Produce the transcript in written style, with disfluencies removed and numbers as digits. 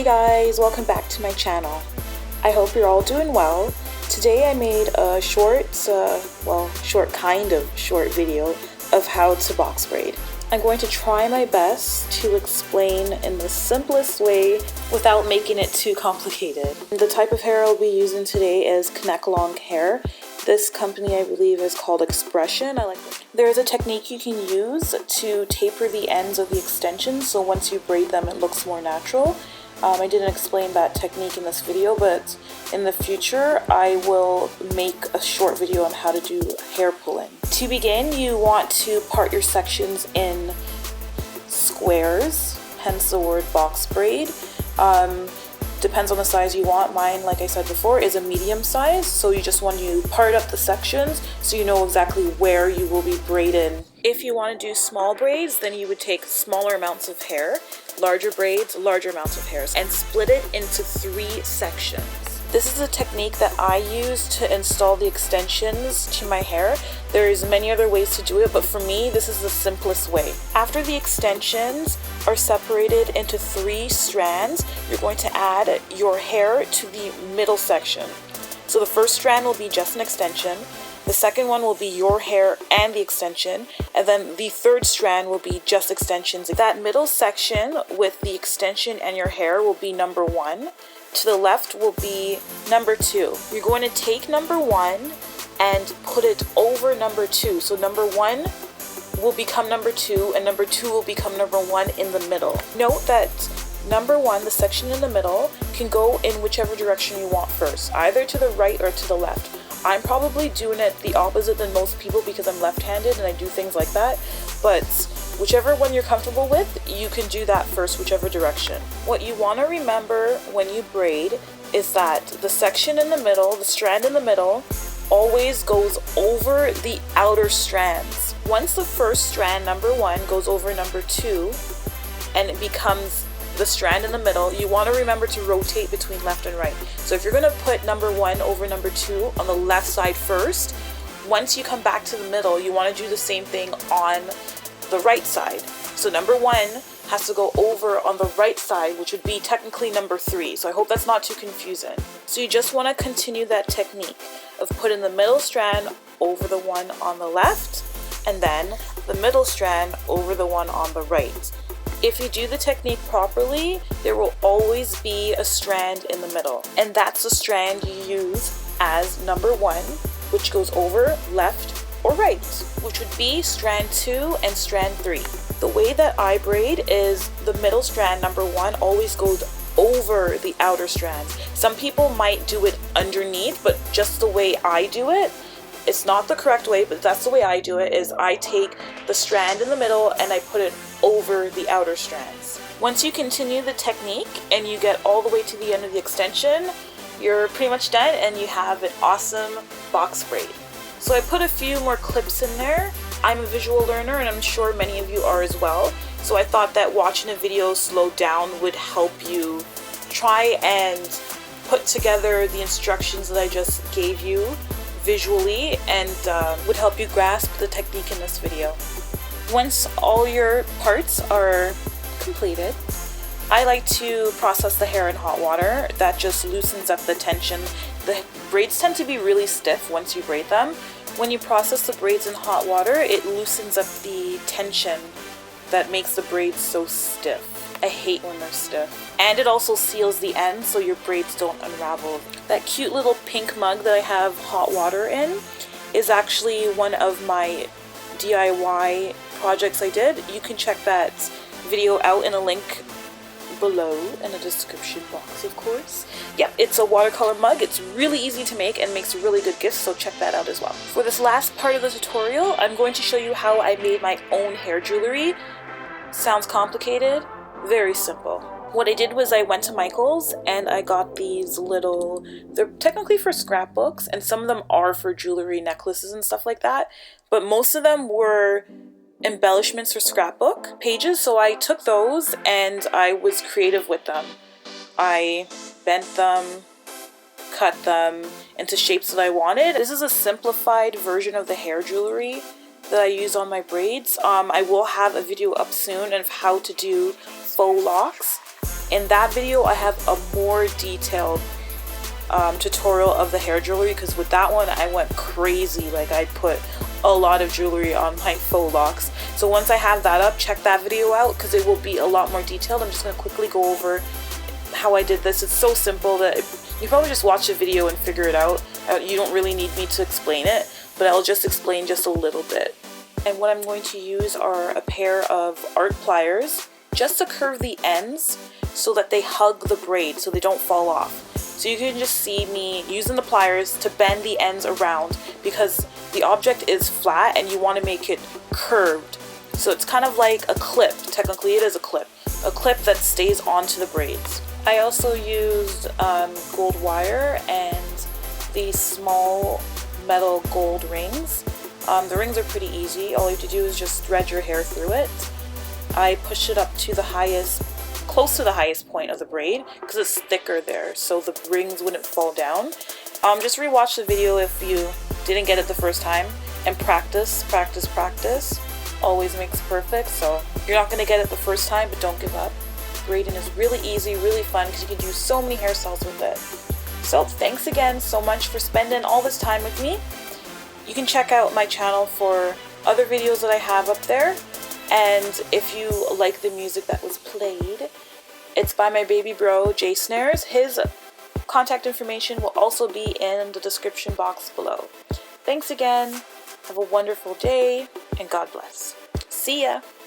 Hey guys, welcome back to my channel. I hope you're all doing well. Today I made a short video of how to box braid. I'm going to try my best to explain in the simplest way without making it too complicated. The type of hair I'll be using today is connect long hair. This company I believe is called x-pression. There is a technique you can use to taper the ends of the extensions, so once you braid them it looks more natural. I didn't explain that technique in this video, but in the future I will make a short video on how to do hair pulling. To begin, you want to part your sections in squares, hence the word box braid. Depends on the size you want. Mine, like I said before, is a medium size, so you just want to part up the sections so you know exactly where you will be braiding. If you want to do small braids, then you would take smaller amounts of hair, larger braids, larger amounts of hairs, and split it into 3 sections. This is a technique that I use to install the extensions to my hair. There's many other ways to do it, but for me, this is the simplest way. After the extensions are separated into 3 strands, you're going to add your hair to the middle section. So the first strand will be just an extension, the second one will be your hair and the extension, and then the third strand will be just extensions. That middle section with the extension and your hair will be number 1. To the left will be number 2. You're going to take number 1 and put it over number 2. So number 1 will become number 2 and number 2 will become number 1 in the middle. Note that number 1, the section in the middle, can go in whichever direction you want first, either to the right or to the left. I'm probably doing it the opposite than most people because I'm left-handed and I do things like that, but whichever one you're comfortable with, you can do that first, whichever direction. What you want to remember when you braid is that the section in the middle, the strand in the middle, always goes over the outer strands. Once the first strand, number 1, goes over number 2 and it becomes the strand in the middle, you want to remember to rotate between left and right. So if you're going to put number 1 over number 2 on the left side first, once you come back to the middle, you want to do the same thing on the right side. So number 1 has to go over on the right side, which would be technically number 3. So I hope that's not too confusing. So you just want to continue that technique of putting the middle strand over the one on the left and then the middle strand over the one on the right. If you do the technique properly, there will always be a strand in the middle, and that's the strand you use as number 1, which goes over left or right, which would be strand 2 and strand 3. The way that I braid is the middle strand, number 1, always goes over the outer strands. Some people might do it underneath, but just the way I do it, it's not the correct way, but that's the way I do it, is I take the strand in the middle and I put it over the outer strands. Once you continue the technique and you get all the way to the end of the extension, you're pretty much done and you have an awesome box braid. So I put a few more clips in there. I'm a visual learner and I'm sure many of you are as well. So I thought that watching a video slowed down would help you try and put together the instructions that I just gave you visually and would help you grasp the technique in this video. Once all your parts are completed, I like to process the hair in hot water. That just loosens up the tension. The braids tend to be really stiff once you braid them. When you process the braids in hot water, it loosens up the tension that makes the braids so stiff. I hate when they're stiff. And it also seals the ends so your braids don't unravel. That cute little pink mug that I have hot water in is actually one of my DIY projects I did. You can check that video out in a link below in the description box, of course. Yeah, it's a watercolor mug. It's really easy to make and makes really good gifts, so check that out as well. For this last part of the tutorial, I'm going to show you how I made my own hair jewelry. Sounds complicated? Very simple. What I did was I went to Michael's and I got these little, they're technically for scrapbooks and some of them are for jewelry, necklaces and stuff like that, but most of them were embellishments for scrapbook pages, so I took those and I was creative with them. I bent them, cut them into shapes that I wanted. This is a simplified version of the hair jewelry that I use on my braids. I will have a video up soon of how to do faux locks. In that video, I have a more detailed tutorial of the hair jewelry, because with that one I went crazy. Like, I put a lot of jewelry on my faux locks. So once I have that up, check that video out because it will be a lot more detailed. I'm just going to quickly go over how I did this. It's so simple that you probably just watch the video and figure it out. You don't really need me to explain it, but I'll just explain just a little bit. And what I'm going to use are a pair of art pliers just to curve the ends so that they hug the braid so they don't fall off. So you can just see me using the pliers to bend the ends around because the object is flat and you want to make it curved. So it's kind of like a clip. Technically it is a clip that stays onto the braids. I also used gold wire and these small metal gold rings. The rings are pretty easy. All you have to do is just thread your hair through it. I pushed it up to the highest, close to the highest point of the braid because it's thicker there, so the rings wouldn't fall down. Just rewatch the video if you didn't get it the first time, and practice. Always makes perfect, so you're not going to get it the first time, but don't give up. Braiding is really easy, really fun, because you can do so many hairstyles with it. So thanks again so much for spending all this time with me. You can check out my channel for other videos that I have up there, and if you like the music that was played, it's by my baby bro JSnarez. His contact information will also be in the description box below. Thanks again, have a wonderful day, and God bless. See ya!